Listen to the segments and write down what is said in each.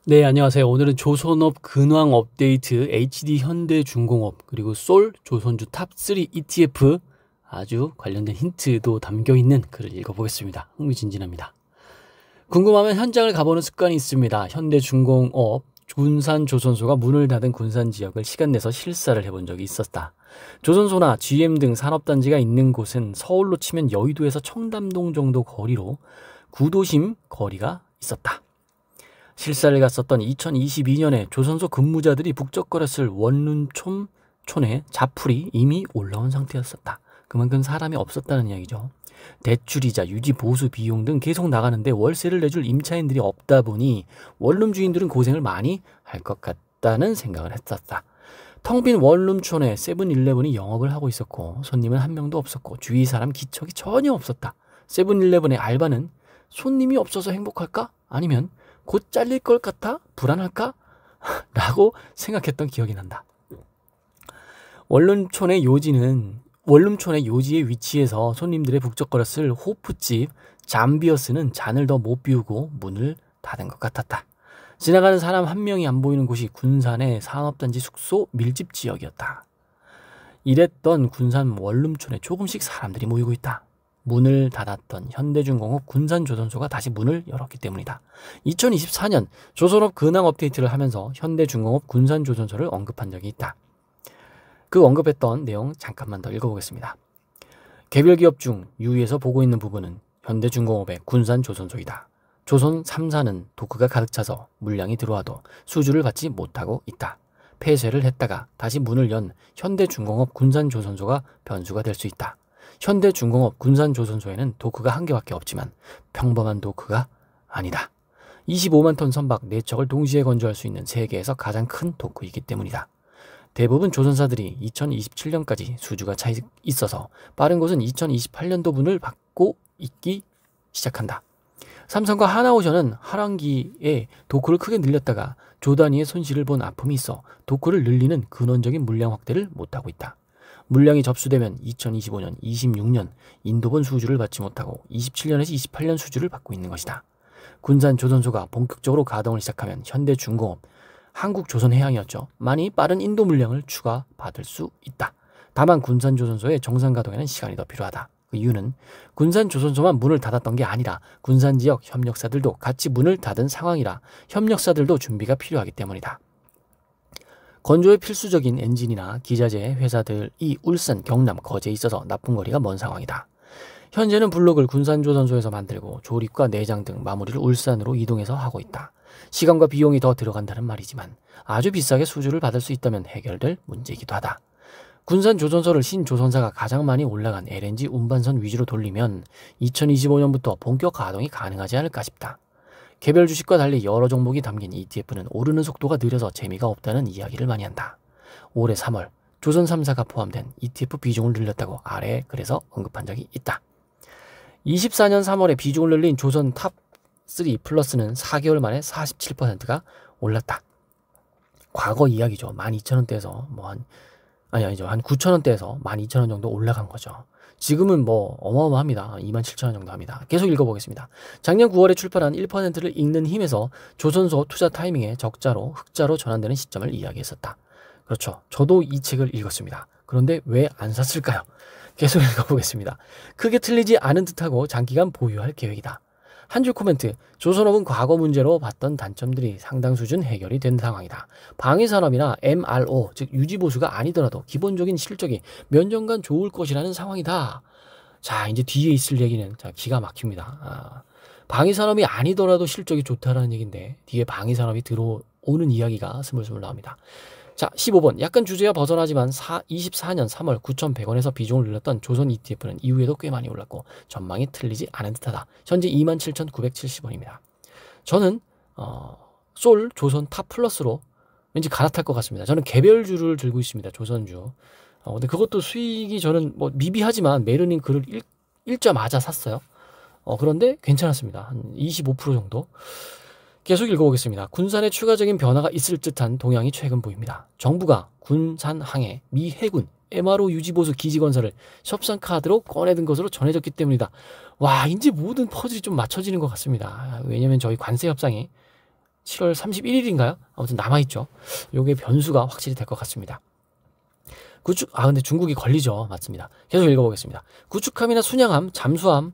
네, 안녕하세요. 오늘은 조선업 근황 업데이트, HD 현대중공업, 그리고 솔 조선주 탑3 ETF 아주 관련된 힌트도 담겨있는 글을 읽어보겠습니다. 흥미진진합니다. 궁금하면 현장을 가보는 습관이 있습니다. 현대중공업 군산조선소가 문을 닫은 군산 지역을 시간 내서 실사를 해본 적이 있었다. 조선소나 GM 등 산업단지가 있는 곳은 서울로 치면 여의도에서 청담동 정도 거리로 구도심 거리가 있었다. 실사를 갔었던 2022년에 조선소 근무자들이 북적거렸을 원룸촌의 자풀이 이미 올라온 상태였었다. 그만큼 사람이 없었다는 이야기죠. 대출이자 유지 보수 비용 등 계속 나가는데 월세를 내줄 임차인들이 없다 보니 원룸 주인들은 고생을 많이 할 것 같다는 생각을 했었다. 텅 빈 원룸촌에 세븐일레븐이 영업을 하고 있었고 손님은 한 명도 없었고 주위 사람 기척이 전혀 없었다. 세븐일레븐의 알바는 손님이 없어서 행복할까? 아니면 곧 잘릴 것 같아? 불안할까? 라고 생각했던 기억이 난다. 원룸촌의 요지에 위치해서 손님들의 북적거렸을 호프집 잠비어스는 잔을 더 못 비우고 문을 닫은 것 같았다. 지나가는 사람 한 명이 안 보이는 곳이 군산의 산업단지 숙소 밀집 지역이었다. 이랬던 군산 원룸촌에 조금씩 사람들이 모이고 있다. 문을 닫았던 현대중공업 군산조선소가 다시 문을 열었기 때문이다. 2024년 조선업 근황 업데이트를 하면서 현대중공업 군산조선소를 언급한 적이 있다. 그 언급했던 내용 잠깐만 더 읽어보겠습니다. 개별 기업 중 유의해서 보고 있는 부분은 현대중공업의 군산조선소이다. 조선 3사는 도크가 가득 차서 물량이 들어와도 수주를 받지 못하고 있다. 폐쇄를 했다가 다시 문을 연 현대중공업 군산조선소가 변수가 될 수 있다. 현대중공업 군산조선소에는 도크가 한 개밖에 없지만 평범한 도크가 아니다. 25만 톤 선박 4척을 동시에 건조할 수 있는 세계에서 가장 큰 도크이기 때문이다. 대부분 조선사들이 2027년까지 수주가 차 있어서 빠른 곳은 2028년도 문을 받고 있기 시작한다. 삼성과 하나오션은 하반기에 도크를 크게 늘렸다가 조단위의 손실을 본 아픔이 있어 도크를 늘리는 근원적인 물량 확대를 못하고 있다. 물량이 접수되면 2025년, 26년 인도본 수주를 받지 못하고 27년에서 28년 수주를 받고 있는 것이다. 군산조선소가 본격적으로 가동을 시작하면 현대중공업, 한국조선해양이었죠. 많이 빠른 인도 물량을 추가 받을 수 있다. 다만 군산조선소의 정상 가동에는 시간이 더 필요하다. 그 이유는 군산조선소만 문을 닫았던 게 아니라 군산지역 협력사들도 같이 문을 닫은 상황이라 협력사들도 준비가 필요하기 때문이다. 건조에 필수적인 엔진이나 기자재 회사들이 울산, 경남, 거제에 있어서 납품거리가 먼 상황이다. 현재는 블록을 군산조선소에서 만들고 조립과 내장 등 마무리를 울산으로 이동해서 하고 있다. 시간과 비용이 더 들어간다는 말이지만 아주 비싸게 수주를 받을 수 있다면 해결될 문제이기도 하다. 군산조선소를 신조선사가 가장 많이 올라간 LNG 운반선 위주로 돌리면 2025년부터 본격 가동이 가능하지 않을까 싶다. 개별 주식과 달리 여러 종목이 담긴 ETF는 오르는 속도가 느려서 재미가 없다는 이야기를 많이 한다. 올해 3월 조선 3사가 포함된 ETF 비중을 늘렸다고 아래에 그래서 언급한 적이 있다. 24년 3월에 비중을 늘린 조선 탑3 플러스는 4개월 만에 47%가 올랐다. 과거 이야기죠. 12,000원대에서 한 9,000원대에서 12,000원 정도 올라간 거죠. 지금은 어마어마합니다. 27,000원 정도 합니다. 계속 읽어보겠습니다. 작년 9월에 출판한 1%를 읽는 힘에서 조선소 투자 타이밍에 적자로 흑자로 전환되는 시점을 이야기했었다. 그렇죠. 저도 이 책을 읽었습니다. 그런데 왜 안 샀을까요? 계속 읽어보겠습니다. 크게 틀리지 않은 듯하고 장기간 보유할 계획이다. 한 줄 코멘트. 조선업은 과거 문제로 봤던 단점들이 상당 수준 해결이 된 상황이다. 방위산업이나 MRO, 즉 유지보수가 아니더라도 기본적인 실적이 몇 년간 좋을 것이라는 상황이다. 자, 이제 뒤에 있을 얘기는 기가 막힙니다. 방위산업이 아니더라도 실적이 좋다라는 얘기인데 뒤에 방위산업이 들어오는 이야기가 스물스물 나옵니다. 자, 15번. 약간 주제와 벗어나지만 24년 3월 9,100원에서 비중을 늘렸던 조선 ETF는 이후에도 꽤 많이 올랐고 전망이 틀리지 않은 듯하다. 현재 27,970원입니다. 저는 솔 조선 탑 플러스로 왠지 갈아탈 것 같습니다. 저는 개별주를 들고 있습니다. 조선주. 근데 그것도 수익이 저는 미비하지만 메르님 글을 읽자마자 샀어요. 그런데 괜찮았습니다. 한 25% 정도. 계속 읽어보겠습니다. 군산에 추가적인 변화가 있을 듯한 동향이 최근 보입니다. 정부가 군산항해 미 해군 MRO 유지보수 기지건설을 협상 카드로 꺼내든 것으로 전해졌기 때문이다. 와, 이제 모든 퍼즐이 좀 맞춰지는 것 같습니다. 왜냐면 저희 관세 협상이 7월 31일인가요? 아무튼 남아있죠. 요게 변수가 확실히 될 것 같습니다. 근데 중국이 걸리죠. 맞습니다. 계속 읽어보겠습니다. 구축함이나 순양함, 잠수함을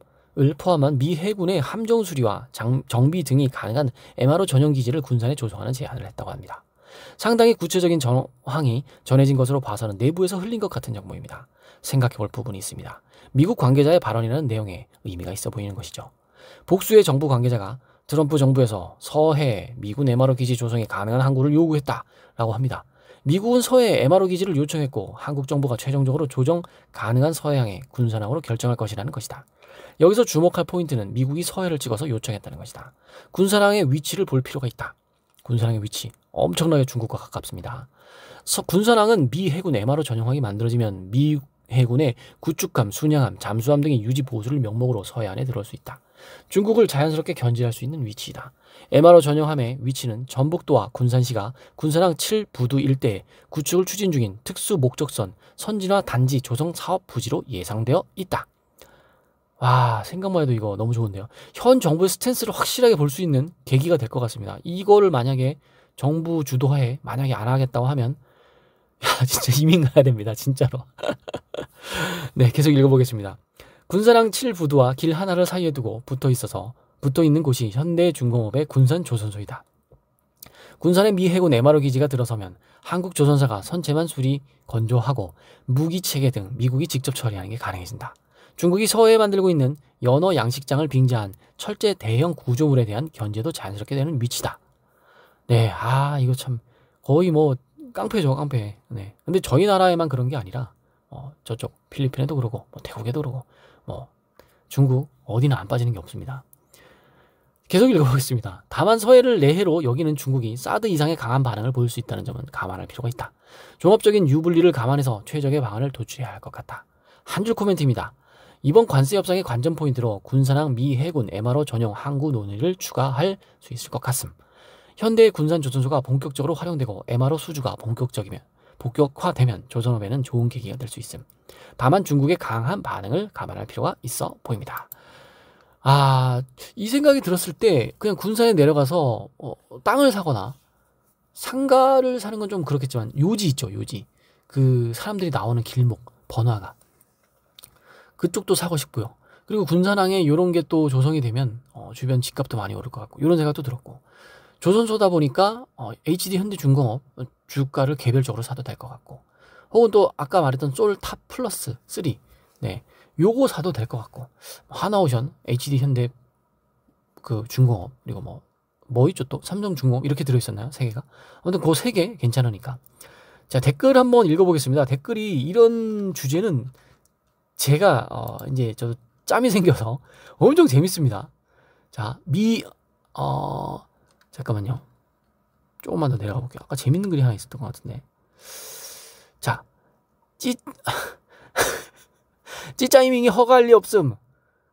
포함한 미 해군의 함정 수리와 정비 등이 가능한 MRO 전용 기지를 군산에 조성하는 제안을 했다고 합니다. 상당히 구체적인 정황이 전해진 것으로 봐서는 내부에서 흘린 것 같은 정보입니다. 생각해볼 부분이 있습니다. 미국 관계자의 발언이라는 내용에 의미가 있어 보이는 것이죠. 복수의 정부 관계자가 트럼프 정부에서 서해 미군 MRO 기지 조성이 가능한 항구를 요구했다라고 합니다. 미국은 서해에 MRO 기지를 요청했고 한국 정부가 최종적으로 조정 가능한 서해항의 군산항으로 결정할 것이라는 것이다. 여기서 주목할 포인트는 미국이 서해를 찍어서 요청했다는 것이다. 군산항의 위치를 볼 필요가 있다. 군산항의 위치 엄청나게 중국과 가깝습니다. 군산항은 미 해군 MRO 전용항이 만들어지면 미 해군의 구축함, 순양함, 잠수함 등의 유지 보수를 명목으로 서해 안에 들어올 수 있다. 중국을 자연스럽게 견제할 수 있는 위치이다. MRO 전용함의 위치는 전북도와 군산시가 군산항 7부두 일대에 구축을 추진 중인 특수 목적선 선진화 단지 조성 사업 부지로 예상되어 있다. 와, 생각만 해도 이거 너무 좋은데요. 현 정부의 스탠스를 확실하게 볼 수 있는 계기가 될 것 같습니다. 이거를 만약에 정부 주도하에 만약에 안 하겠다고 하면 야, 진짜 이민 가야 됩니다. 진짜로. 네, 계속 읽어보겠습니다. 군산항 7부두와 길 하나를 사이에 두고 붙어 있는 곳이 현대중공업의 군산조선소이다. 군산의 미 해군 MRO 기지가 들어서면 한국 조선사가 선체만 수리, 건조하고 무기 체계 등 미국이 직접 처리하는 게 가능해진다. 중국이 서해에 만들고 있는 연어 양식장을 빙자한 철제 대형 구조물에 대한 견제도 자연스럽게 되는 위치다. 네, 이거 참 거의 뭐 깡패죠, 깡패. 네. 근데 저희 나라에만 그런 게 아니라 저쪽 필리핀에도 그러고 태국에도 그러고 중국 어디나 안 빠지는 게 없습니다. 계속 읽어보겠습니다. 다만 서해를 내해로 여기는 중국이 사드 이상의 강한 반응을 보일 수 있다는 점은 감안할 필요가 있다. 종합적인 유불리를 감안해서 최적의 방안을 도출해야 할 것 같다. 한 줄 코멘트입니다. 이번 관세 협상의 관전 포인트로 군산항 미 해군 MRO 전용 항구 논의를 추가할 수 있을 것 같음. 현대의 군산조선소가 본격적으로 활용되고 MRO 수주가 본격화되면 조선업에는 좋은 계기가 될 수 있음. 다만 중국의 강한 반응을 감안할 필요가 있어 보입니다. 이 생각이 들었을 때 그냥 군산에 내려가서 땅을 사거나 상가를 사는 건 좀 그렇겠지만 요지 있죠, 요지. 그 사람들이 나오는 길목, 번화가. 그쪽도 사고 싶고요. 그리고 군산항에 이런 게 또 조성이 되면 주변 집값도 많이 오를 것 같고 이런 생각도 들었고 조선소다 보니까 HD 현대중공업 주가를 개별적으로 사도 될 것 같고 혹은 또 아까 말했던 솔탑 플러스 3 네, 요거 사도 될 것 같고 하나오션, HD 현대 그 중공업 그리고 뭐 있죠 또 삼성중공업 이렇게 들어있었나요? 세 개가? 아무튼 그 세 개 괜찮으니까. 자, 댓글 한번 읽어보겠습니다. 댓글이 이런 주제는 제가 이제 저 짬이 생겨서 엄청 재밌습니다. 자, 잠깐만요. 조금만 더 내려가 볼게요. 아까 재밌는 글이 하나 있었던 것 같은데. 자, 찌짜이밍이 허가할 리 없음.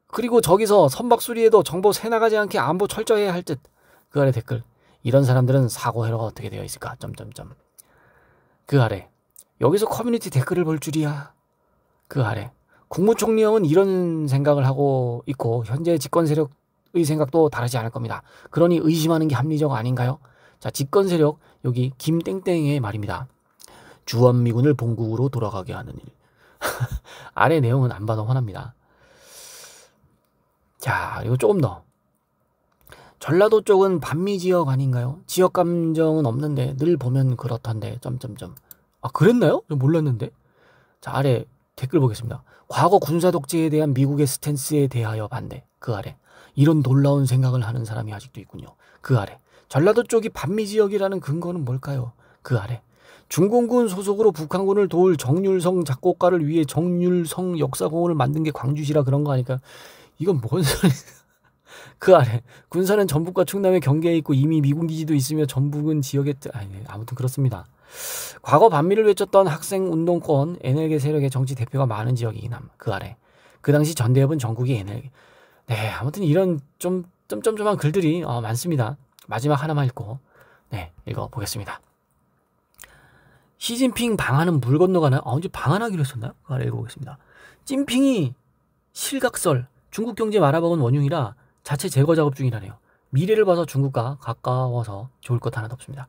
그리고 저기서 선박 수리에도 정보 새 나가지 않게 안보 철저해야 할 듯. 그 아래 댓글. 이런 사람들은 사고 회로가 어떻게 되어 있을까? 점점점. 그 아래. 여기서 커뮤니티 댓글을 볼 줄이야. 그 아래. 국무총리형은 이런 생각을 하고 있고 현재 집권 세력의 생각도 다르지 않을 겁니다. 그러니 의심하는 게 합리적 아닌가요? 자, 집권 세력 여기 김땡땡의 말입니다. 주한미군을 본국으로 돌아가게 하는 일. 아래 내용은 안 봐도 훤합니다. 자, 그리고 조금 더. 전라도 쪽은 반미 지역 아닌가요? 지역 감정은 없는데 늘 보면 그렇던데. 점점점. 그랬나요? 저 몰랐는데. 자, 아래 댓글 보겠습니다. 과거 군사 독재에 대한 미국의 스탠스에 대하여 반대. 그 아래. 이런 놀라운 생각을 하는 사람이 아직도 있군요. 그 아래. 전라도 쪽이 반미 지역이라는 근거는 뭘까요? 그 아래. 중공군 소속으로 북한군을 도울 정률성 작곡가를 위해 정률성 역사공원을 만든 게 광주시라 그런 거 아닐까? 이건 뭔 소리? 그 아래. 군사는 전북과 충남의 경계에 있고 이미 미군 기지도 있으며 전북은 지역에 아무튼 그렇습니다. 과거 반미를 외쳤던 학생 운동권 NLG 세력의 정치 대표가 많은 지역이긴 함. 그 아래. 그 당시 전대협은 전국이 NLG. 네, 아무튼 이런 좀 점점점한 글들이 많습니다. 마지막 하나만 읽고 읽어보겠습니다. 시진핑 방한은 물 건너가나요? 언제 방한하기로 했었나요? 그 아래 읽어보겠습니다. 찐핑이 실각설 중국 경제 말아먹은 원흉이라 자체 제거 작업 중이라네요. 미래를 봐서 중국과 가까워서 좋을 것 하나도 없습니다.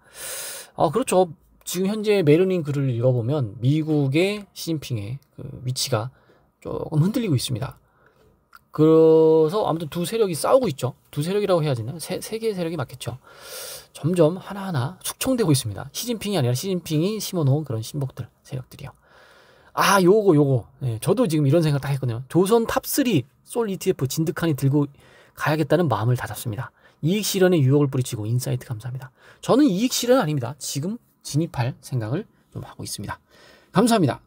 그렇죠. 지금 현재 메르닌 글을 읽어보면 미국의 시진핑의 그 위치가 조금 흔들리고 있습니다. 그래서 아무튼 두 세력이 싸우고 있죠. 두 세력이라고 해야 되나? 세 개의 세력이 맞겠죠. 점점 하나하나 숙청되고 있습니다. 시진핑이 아니라 시진핑이 심어놓은 그런 신복들, 세력들이요. 요거. 네, 저도 지금 이런 생각 딱 했거든요. 조선 탑3 솔 ETF 진득하니 들고 가야겠다는 마음을 다잡습니다. 이익 실현에 유혹을 뿌리치고 인사이트 감사합니다. 저는 이익 실현 아닙니다. 지금 진입할 생각을 좀 하고 있습니다. 감사합니다.